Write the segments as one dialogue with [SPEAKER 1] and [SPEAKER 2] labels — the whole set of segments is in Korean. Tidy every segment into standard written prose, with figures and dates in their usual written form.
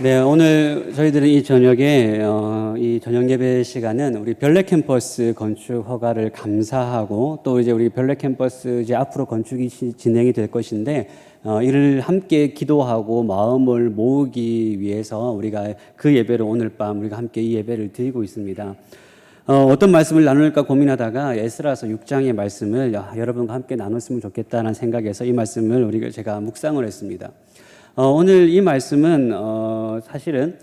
[SPEAKER 1] 네, 오늘 저희들은 이 저녁에 이 저녁 예배 시간은 우리 별내 캠퍼스 건축 허가를 감사하고 또 이제 우리 별내 캠퍼스 이제 앞으로 건축이 진행이 될 것인데 이를 함께 기도하고 마음을 모으기 위해서 우리가 그 예배를 오늘 밤 우리가 함께 이 예배를 드리고 있습니다. 어떤 말씀을 나눌까 고민하다가 에스라서 6장의 말씀을 여러분과 함께 나눴으면 좋겠다는 생각에서 이 말씀을 제가 묵상을 했습니다. 오늘 이 말씀은 사실은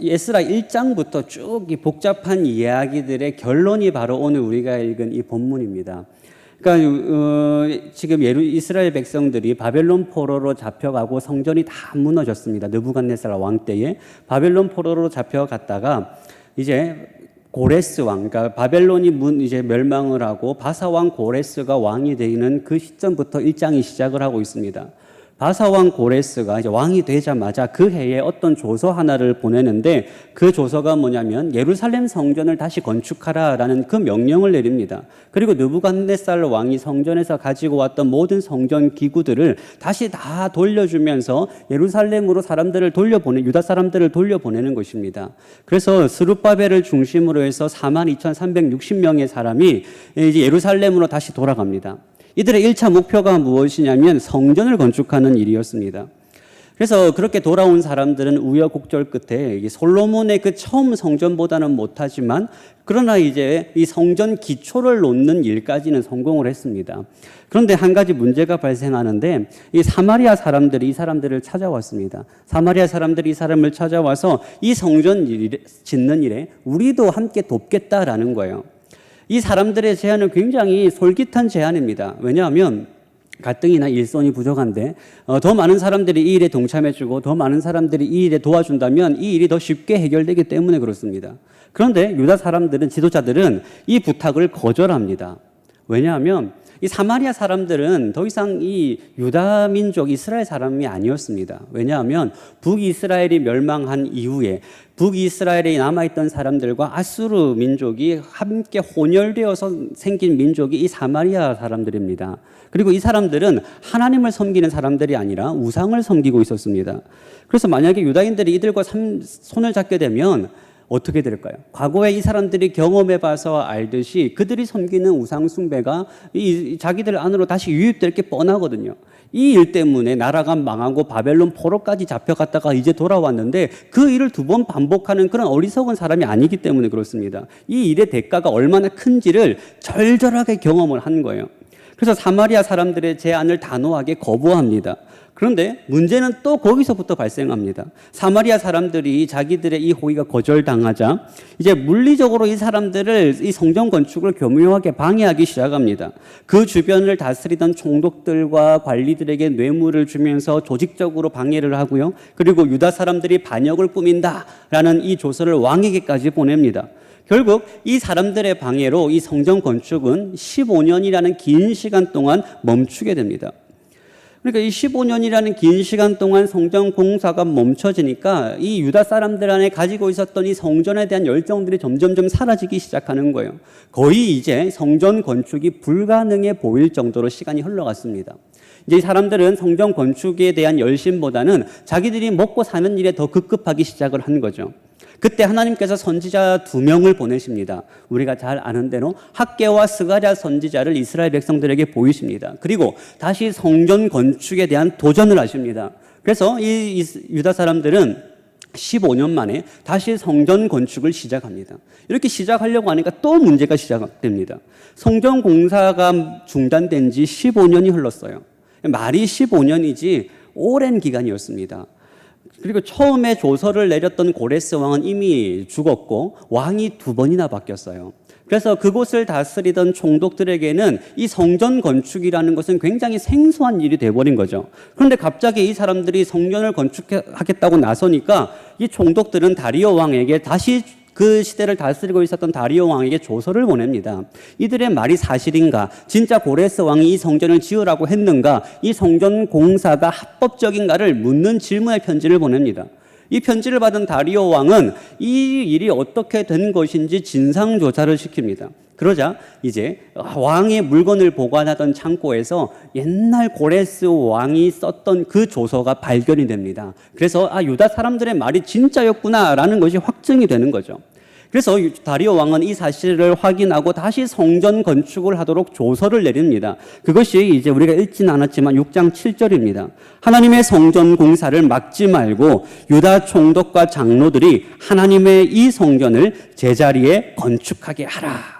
[SPEAKER 1] 에스라 1장부터 쭉 이 복잡한 이야기들의 결론이 바로 오늘 우리가 읽은 이 본문입니다. 그러니까 지금 이스라엘 백성들이 바벨론 포로로 잡혀가고 성전이 다 무너졌습니다. 느부갓네살 왕 때에 바벨론 포로로 잡혀갔다가 이제 고레스 왕, 그러니까 바벨론이 이제 멸망을 하고 바사 왕 고레스가 왕이 되는 그 시점부터 1장이 시작을 하고 있습니다. 바사 왕 고레스가 이제 왕이 되자마자 그 해에 어떤 조서 하나를 보내는데 그 조서가 뭐냐면 예루살렘 성전을 다시 건축하라라는 그 명령을 내립니다. 그리고 느부갓네살 왕이 성전에서 가지고 왔던 모든 성전 기구들을 다시 다 돌려주면서 예루살렘으로 유다 사람들을 돌려보내는 것입니다. 그래서 스룹바벨을 중심으로 해서 42,360명의 사람이 이제 예루살렘으로 다시 돌아갑니다. 이들의 1차 목표가 무엇이냐면 성전을 건축하는 일이었습니다. 그래서 그렇게 돌아온 사람들은 우여곡절 끝에 솔로몬의 그 처음 성전보다는 못하지만 그러나 이제 이 성전 기초를 놓는 일까지는 성공을 했습니다. 그런데 한 가지 문제가 발생하는데 이 사마리아 사람들이 이 사람들을 찾아왔습니다. 사마리아 사람들이 이 사람을 찾아와서 이 성전 짓는 일에 우리도 함께 돕겠다라는 거예요. 이 사람들의 제안은 굉장히 솔깃한 제안입니다. 왜냐하면 갈등이나 일손이 부족한데 더 많은 사람들이 이 일에 동참해주고 더 많은 사람들이 이 일에 도와준다면 이 일이 더 쉽게 해결되기 때문에 그렇습니다. 그런데 유다 사람들은, 지도자들은 이 부탁을 거절합니다. 왜냐하면 이 사마리아 사람들은 더 이상 이 유다 민족, 이스라엘 사람이 아니었습니다. 왜냐하면 북이스라엘이 멸망한 이후에 북이스라엘에 남아있던 사람들과 아수르 민족이 함께 혼혈되어서 생긴 민족이 이 사마리아 사람들입니다. 그리고 이 사람들은 하나님을 섬기는 사람들이 아니라 우상을 섬기고 있었습니다. 그래서 만약에 유다인들이 이들과 손을 잡게 되면 어떻게 될까요? 과거에 이 사람들이 경험해봐서 알듯이 그들이 섬기는 우상숭배가 자기들 안으로 다시 유입될 게 뻔하거든요. 이 일 때문에 나라가 망하고 바벨론 포로까지 잡혀갔다가 이제 돌아왔는데 그 일을 두 번 반복하는 그런 어리석은 사람이 아니기 때문에 그렇습니다. 이 일의 대가가 얼마나 큰지를 절절하게 경험을 한 거예요. 그래서 사마리아 사람들의 제안을 단호하게 거부합니다. 그런데 문제는 또 거기서부터 발생합니다. 사마리아 사람들이 자기들의 이 호의가 거절당하자 이제 물리적으로 이 사람들을 이 성전 건축을 교묘하게 방해하기 시작합니다. 그 주변을 다스리던 총독들과 관리들에게 뇌물을 주면서 조직적으로 방해를 하고요. 그리고 유다 사람들이 반역을 꾸민다라는 이 조서를 왕에게까지 보냅니다. 결국 이 사람들의 방해로 이 성전 건축은 15년이라는 긴 시간 동안 멈추게 됩니다. 그러니까 이 15년이라는 긴 시간 동안 성전 공사가 멈춰지니까 이 유다 사람들 안에 가지고 있었던 이 성전에 대한 열정들이 점점점 사라지기 시작하는 거예요. 거의 이제 성전 건축이 불가능해 보일 정도로 시간이 흘러갔습니다. 이제 이 사람들은 성전 건축에 대한 열심보다는 자기들이 먹고 사는 일에 더 급급하기 시작을 한 거죠. 그때 하나님께서 선지자 2명을 보내십니다. 우리가 잘 아는 대로 학개와 스가랴 선지자를 이스라엘 백성들에게 보이십니다. 그리고 다시 성전 건축에 대한 도전을 하십니다. 그래서 이 유다 사람들은 15년 만에 다시 성전 건축을 시작합니다. 이렇게 시작하려고 하니까 또 문제가 시작됩니다. 성전 공사가 중단된 지 15년이 흘렀어요. 말이 15년이지 오랜 기간이었습니다. 그리고 처음에 조서를 내렸던 고레스 왕은 이미 죽었고 왕이 2번이나 바뀌었어요. 그래서 그곳을 다스리던 총독들에게는 이 성전 건축이라는 것은 굉장히 생소한 일이 돼버린 거죠. 그런데 갑자기 이 사람들이 성전을 건축하겠다고 나서니까 이 총독들은 다리오 왕에게 다시 그 시대를 다스리고 있었던 다리오 왕에게 조서를 보냅니다. 이들의 말이 사실인가? 진짜 고레스 왕이 이 성전을 지으라고 했는가? 이 성전 공사가 합법적인가를 묻는 질문의 편지를 보냅니다. 이 편지를 받은 다리오 왕은 이 일이 어떻게 된 것인지 진상조사를 시킵니다. 그러자 이제 왕의 물건을 보관하던 창고에서 옛날 고레스 왕이 썼던 그 조서가 발견이 됩니다. 그래서 유다 사람들의 말이 진짜였구나라는 것이 확증이 되는 거죠. 그래서 다리오 왕은 이 사실을 확인하고 다시 성전 건축을 하도록 조서를 내립니다. 그것이 이제 우리가 읽지는 않았지만 6장 7절입니다. 하나님의 성전 공사를 막지 말고 유다 총독과 장로들이 하나님의 이 성전을 제자리에 건축하게 하라.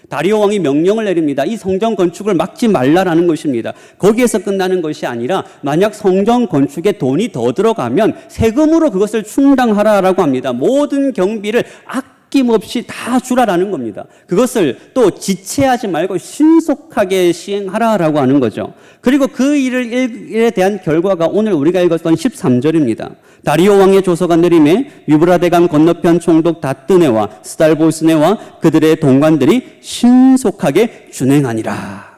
[SPEAKER 1] 다리오 왕이 명령을 내립니다. 이 성전 건축을 막지 말라라는 것입니다. 거기에서 끝나는 것이 아니라 만약 성전 건축에 돈이 더 들어가면 세금으로 그것을 충당하라라고 합니다. 모든 경비를 아낌없이 다 주라라는 겁니다. 그것을 또 지체하지 말고 신속하게 시행하라라고 하는 거죠. 그리고 그 일에 대한 결과가 오늘 우리가 읽었던 13절입니다. 다리오 왕의 조서가 내림에 유브라데강 건너편 총독 다뜨네와 스달보스네와 그들의 동관들이 신속하게 준행하니라.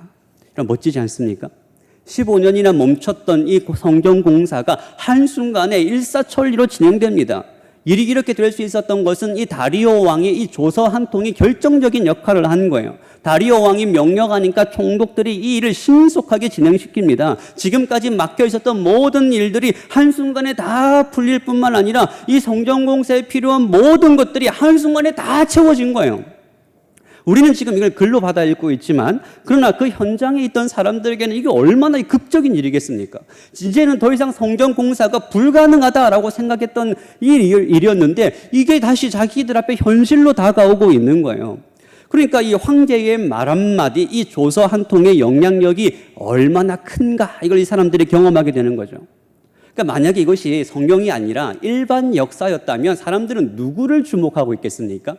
[SPEAKER 1] 멋지지 않습니까? 15년이나 멈췄던 이 성전 공사가 한순간에 일사천리로 진행됩니다. 일이 이렇게 될 수 있었던 것은 이 다리오 왕의 이 조서 한 통이 결정적인 역할을 한 거예요. 다리오 왕이 명령하니까 총독들이 이 일을 신속하게 진행시킵니다. 지금까지 막혀 있었던 모든 일들이 한순간에 다 풀릴 뿐만 아니라 이 성전 공사에 필요한 모든 것들이 한순간에 다 채워진 거예요. 우리는 지금 이걸 글로 받아 읽고 있지만 그러나 그 현장에 있던 사람들에게는 이게 얼마나 극적인 일이겠습니까? 이제는 더 이상 성전 공사가 불가능하다라고 생각했던 일이었는데 이게 다시 자기들 앞에 현실로 다가오고 있는 거예요. 그러니까 이 황제의 말 한마디, 이 조서 한 통의 영향력이 얼마나 큰가 이걸 이 사람들이 경험하게 되는 거죠. 그러니까 만약에 이것이 성경이 아니라 일반 역사였다면 사람들은 누구를 주목하고 있겠습니까?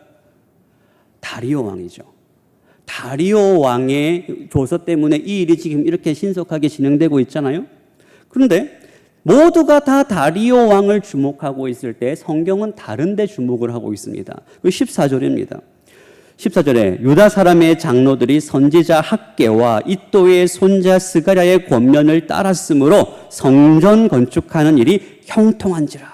[SPEAKER 1] 다리오 왕이죠. 다리오 왕의 조서 때문에 이 일이 지금 이렇게 신속하게 진행되고 있잖아요. 그런데 모두가 다 다리오 왕을 주목하고 있을 때 성경은 다른 데 주목을 하고 있습니다. 그 14절입니다. 14절에 유다 사람의 장로들이 선지자 학개와 이또의 손자 스가랴의 권면을 따랐으므로 성전 건축하는 일이 형통한지라.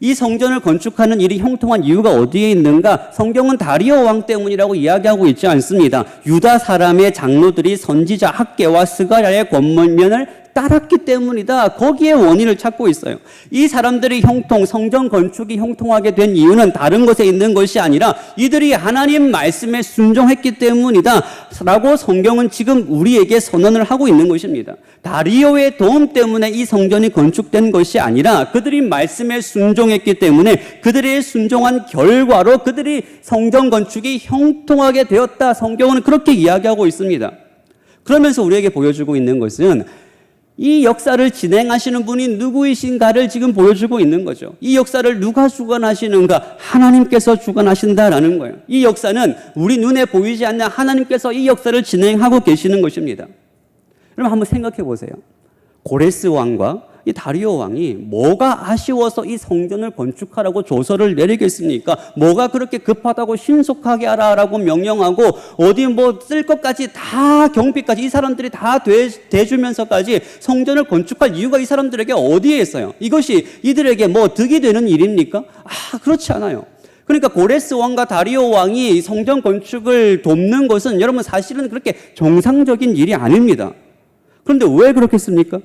[SPEAKER 1] 이 성전을 건축하는 일이 형통한 이유가 어디에 있는가? 성경은 다리오 왕 때문이라고 이야기하고 있지 않습니다. 유다 사람의 장로들이 선지자 학개와 스가랴의 권면을 따랐기 때문이다. 거기에 원인을 찾고 있어요. 이 사람들이 성전 건축이 형통하게 된 이유는 다른 곳에 있는 것이 아니라 이들이 하나님 말씀에 순종했기 때문이다. 라고 성경은 지금 우리에게 선언을 하고 있는 것입니다. 다리오의 도움 때문에 이 성전이 건축된 것이 아니라 그들이 말씀에 순종했기 때문에 그들의 순종한 결과로 그들이 성전 건축이 형통하게 되었다. 성경은 그렇게 이야기하고 있습니다. 그러면서 우리에게 보여주고 있는 것은 이 역사를 진행하시는 분이 누구이신가를 지금 보여주고 있는 거죠. 이 역사를 누가 주관하시는가? 하나님께서 주관하신다라는 거예요. 이 역사는 우리 눈에 보이지 않는 하나님께서 이 역사를 진행하고 계시는 것입니다. 여러분 한번 생각해 보세요. 고레스 왕과 이 다리오 왕이 뭐가 아쉬워서 이 성전을 건축하라고 조서를 내리겠습니까? 뭐가 그렇게 급하다고 신속하게 하라라고 명령하고 어디 쓸 것까지 다 경비까지 이 사람들이 다 대주면서까지 성전을 건축할 이유가 이 사람들에게 어디에 있어요? 이것이 이들에게 득이 되는 일입니까? 그렇지 않아요. 그러니까 고레스 왕과 다리오 왕이 성전 건축을 돕는 것은 여러분 사실은 그렇게 정상적인 일이 아닙니다. 그런데 왜 그렇겠습니까?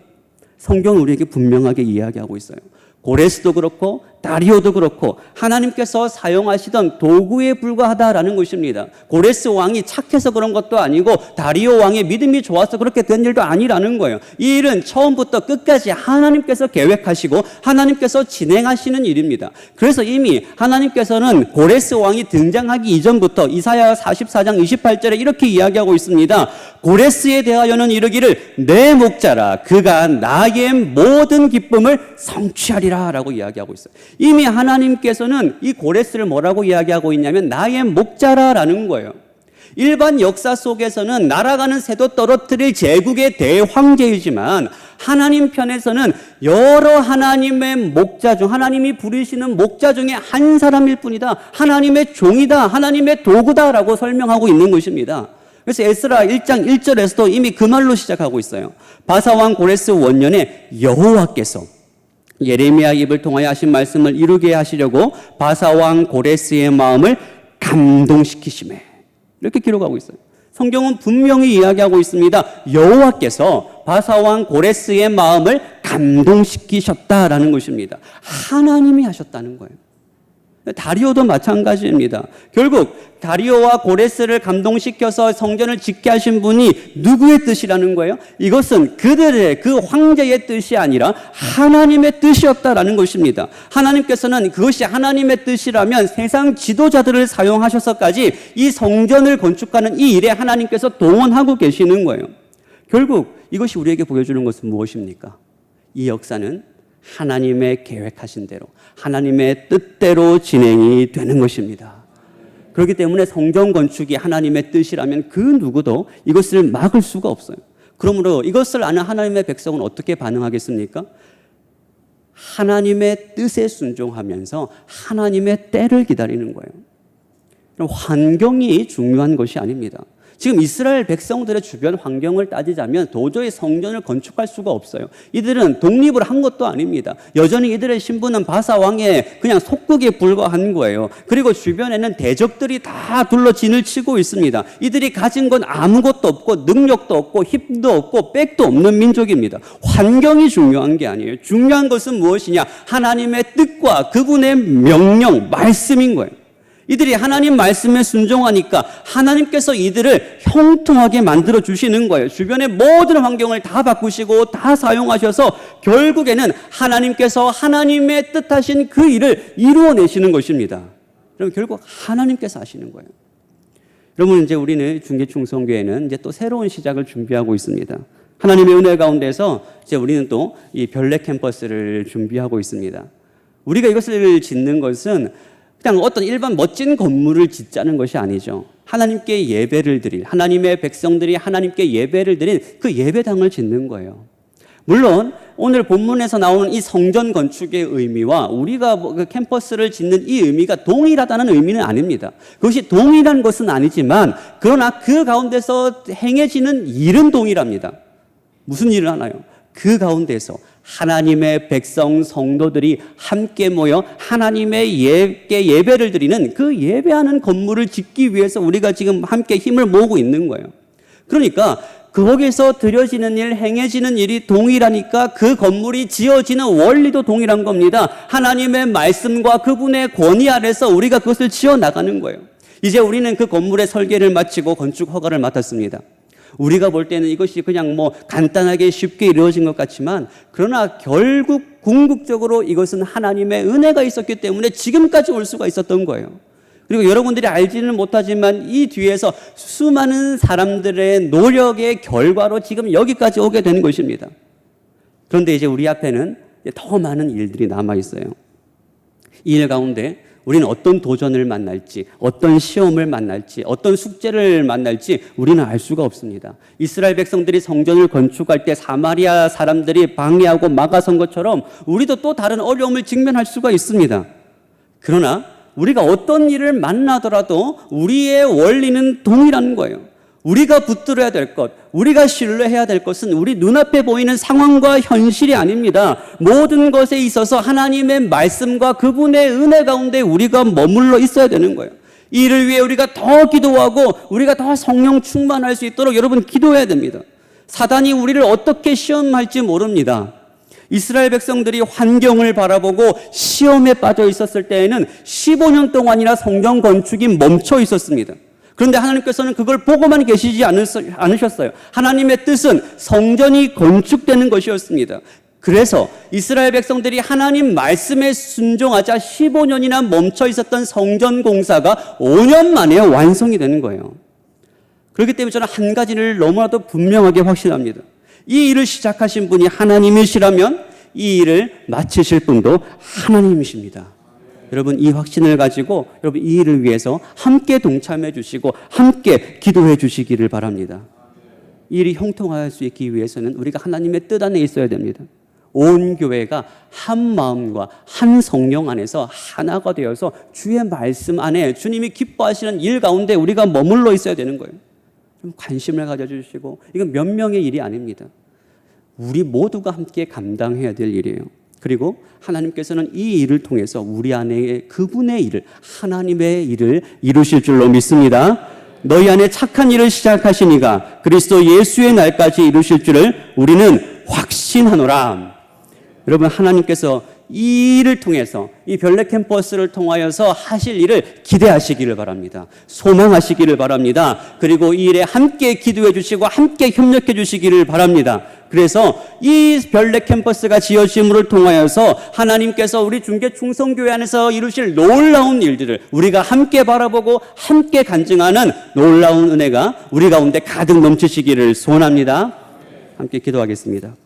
[SPEAKER 1] 성경은 우리에게 분명하게 이야기하고 있어요. 고레스도 그렇고 다리오도 그렇고 하나님께서 사용하시던 도구에 불과하다라는 것입니다. 고레스 왕이 착해서 그런 것도 아니고 다리오 왕의 믿음이 좋아서 그렇게 된 일도 아니라는 거예요. 이 일은 처음부터 끝까지 하나님께서 계획하시고 하나님께서 진행하시는 일입니다. 그래서 이미 하나님께서는 고레스 왕이 등장하기 이전부터 이사야 44장 28절에 이렇게 이야기하고 있습니다. 고레스에 대하여는 이르기를 내 목자라 그가 나의 모든 기쁨을 성취하리라 라고 이야기하고 있어요. 이미 하나님께서는 이 고레스를 뭐라고 이야기하고 있냐면 나의 목자라라는 거예요. 일반 역사 속에서는 날아가는 새도 떨어뜨릴 제국의 대황제이지만 하나님 편에서는 여러 하나님의 목자 중 하나님이 부르시는 목자 중에 한 사람일 뿐이다. 하나님의 종이다. 하나님의 도구다라고 설명하고 있는 것입니다. 그래서 에스라 1장 1절에서도 이미 그 말로 시작하고 있어요. 바사왕 고레스 원년에 여호와께서 예레미야 입을 통하여 하신 말씀을 이루게 하시려고 바사왕 고레스의 마음을 감동시키시매. 이렇게 기록하고 있어요. 성경은 분명히 이야기하고 있습니다. 여호와께서 바사왕 고레스의 마음을 감동시키셨다라는 것입니다. 하나님이 하셨다는 거예요. 다리오도 마찬가지입니다. 결국 다리오와 고레스를 감동시켜서 성전을 짓게 하신 분이 누구의 뜻이라는 거예요? 이것은 그들의 그 황제의 뜻이 아니라 하나님의 뜻이었다라는 것입니다. 하나님께서는 그것이 하나님의 뜻이라면 세상 지도자들을 사용하셔서까지 이 성전을 건축하는 이 일에 하나님께서 동원하고 계시는 거예요. 결국 이것이 우리에게 보여주는 것은 무엇입니까? 이 역사는 하나님의 계획하신 대로, 하나님의 뜻대로 진행이 되는 것입니다. 그렇기 때문에 성전 건축이 하나님의 뜻이라면 그 누구도 이것을 막을 수가 없어요. 그러므로 이것을 아는 하나님의 백성은 어떻게 반응하겠습니까? 하나님의 뜻에 순종하면서 하나님의 때를 기다리는 거예요. 그럼 환경이 중요한 것이 아닙니다. 지금 이스라엘 백성들의 주변 환경을 따지자면 도저히 성전을 건축할 수가 없어요. 이들은 독립을 한 것도 아닙니다. 여전히 이들의 신분은 바사 왕의 그냥 속국에 불과한 거예요. 그리고 주변에는 대적들이 다 둘러 진을 치고 있습니다. 이들이 가진 건 아무것도 없고 능력도 없고 힘도 없고 백도 없는 민족입니다. 환경이 중요한 게 아니에요. 중요한 것은 무엇이냐? 하나님의 뜻과 그분의 명령, 말씀인 거예요. 이들이 하나님 말씀에 순종하니까 하나님께서 이들을 형통하게 만들어 주시는 거예요. 주변의 모든 환경을 다 바꾸시고 다 사용하셔서 결국에는 하나님께서 하나님의 뜻하신 그 일을 이루어내시는 것입니다. 그럼 결국 하나님께서 하시는 거예요. 여러분, 이제 우리는 중계충성교회는 이제 또 새로운 시작을 준비하고 있습니다. 하나님의 은혜 가운데서 이제 우리는 또 이 별내 캠퍼스를 준비하고 있습니다. 우리가 이것을 짓는 것은 그냥 어떤 일반 멋진 건물을 짓자는 것이 아니죠. 하나님께 예배를 드릴, 하나님의 백성들이 하나님께 예배를 드린 그 예배당을 짓는 거예요. 물론 오늘 본문에서 나오는 이 성전 건축의 의미와 우리가 그 캠퍼스를 짓는 이 의미가 동일하다는 의미는 아닙니다. 그것이 동일한 것은 아니지만 그러나 그 가운데서 행해지는 일은 동일합니다. 무슨 일을 하나요? 그 가운데서 하나님의 백성 성도들이 함께 모여 하나님의 예배를 드리는 그 예배하는 건물을 짓기 위해서 우리가 지금 함께 힘을 모으고 있는 거예요. 그러니까 거기서 드려지는 일, 행해지는 일이 동일하니까 그 건물이 지어지는 원리도 동일한 겁니다. 하나님의 말씀과 그분의 권위 아래서 우리가 그것을 지어 나가는 거예요. 이제 우리는 그 건물의 설계를 마치고 건축 허가를 맡았습니다. 우리가 볼 때는 이것이 그냥 간단하게 쉽게 이루어진 것 같지만 그러나 결국 궁극적으로 이것은 하나님의 은혜가 있었기 때문에 지금까지 올 수가 있었던 거예요. 그리고 여러분들이 알지는 못하지만 이 뒤에서 수많은 사람들의 노력의 결과로 지금 여기까지 오게 된 것입니다. 그런데 이제 우리 앞에는 더 많은 일들이 남아 있어요. 이 일 가운데 우리는 어떤 도전을 만날지, 어떤 시험을 만날지, 어떤 숙제를 만날지 우리는 알 수가 없습니다. 이스라엘 백성들이 성전을 건축할 때 사마리아 사람들이 방해하고 막아선 것처럼 우리도 또 다른 어려움을 직면할 수가 있습니다. 그러나 우리가 어떤 일을 만나더라도 우리의 원리는 동일한 거예요. 우리가 붙들어야 될 것, 우리가 신뢰해야 될 것은 우리 눈앞에 보이는 상황과 현실이 아닙니다. 모든 것에 있어서 하나님의 말씀과 그분의 은혜 가운데 우리가 머물러 있어야 되는 거예요. 이 일을 위해 우리가 더 기도하고 우리가 더 성령 충만할 수 있도록 여러분 기도해야 됩니다. 사단이 우리를 어떻게 시험할지 모릅니다. 이스라엘 백성들이 환경을 바라보고 시험에 빠져 있었을 때에는 15년 동안이나 성전 건축이 멈춰 있었습니다. 그런데 하나님께서는 그걸 보고만 계시지 않으셨어요. 하나님의 뜻은 성전이 건축되는 것이었습니다. 그래서 이스라엘 백성들이 하나님 말씀에 순종하자 15년이나 멈춰 있었던 성전 공사가 5년 만에 완성이 되는 거예요. 그렇기 때문에 저는 한 가지를 너무나도 분명하게 확신합니다. 이 일을 시작하신 분이 하나님이시라면 이 일을 마치실 분도 하나님이십니다. 여러분, 이 확신을 가지고 여러분 이 일을 위해서 함께 동참해 주시고 함께 기도해 주시기를 바랍니다. 이 일이 형통할 수 있기 위해서는 우리가 하나님의 뜻 안에 있어야 됩니다. 온 교회가 한 마음과 한 성령 안에서 하나가 되어서 주의 말씀 안에 주님이 기뻐하시는 일 가운데 우리가 머물러 있어야 되는 거예요. 좀 관심을 가져주시고, 이건 몇 명의 일이 아닙니다. 우리 모두가 함께 감당해야 될 일이에요. 그리고 하나님께서는 이 일을 통해서 우리 안에 그분의 일을, 하나님의 일을 이루실 줄로 믿습니다. 너희 안에 착한 일을 시작하시니가 그리스도 예수의 날까지 이루실 줄을 우리는 확신하노라. 여러분, 하나님께서 이 일을 통해서, 이 별내 캠퍼스를 통하여서 하실 일을 기대하시기를 바랍니다. 소망하시기를 바랍니다. 그리고 이 일에 함께 기도해 주시고 함께 협력해 주시기를 바랍니다. 그래서 이 별내 캠퍼스가 지어짐을 통하여서 하나님께서 우리 중계 충성교회 안에서 이루실 놀라운 일들을 우리가 함께 바라보고 함께 간증하는 놀라운 은혜가 우리 가운데 가득 넘치시기를 소원합니다. 함께 기도하겠습니다.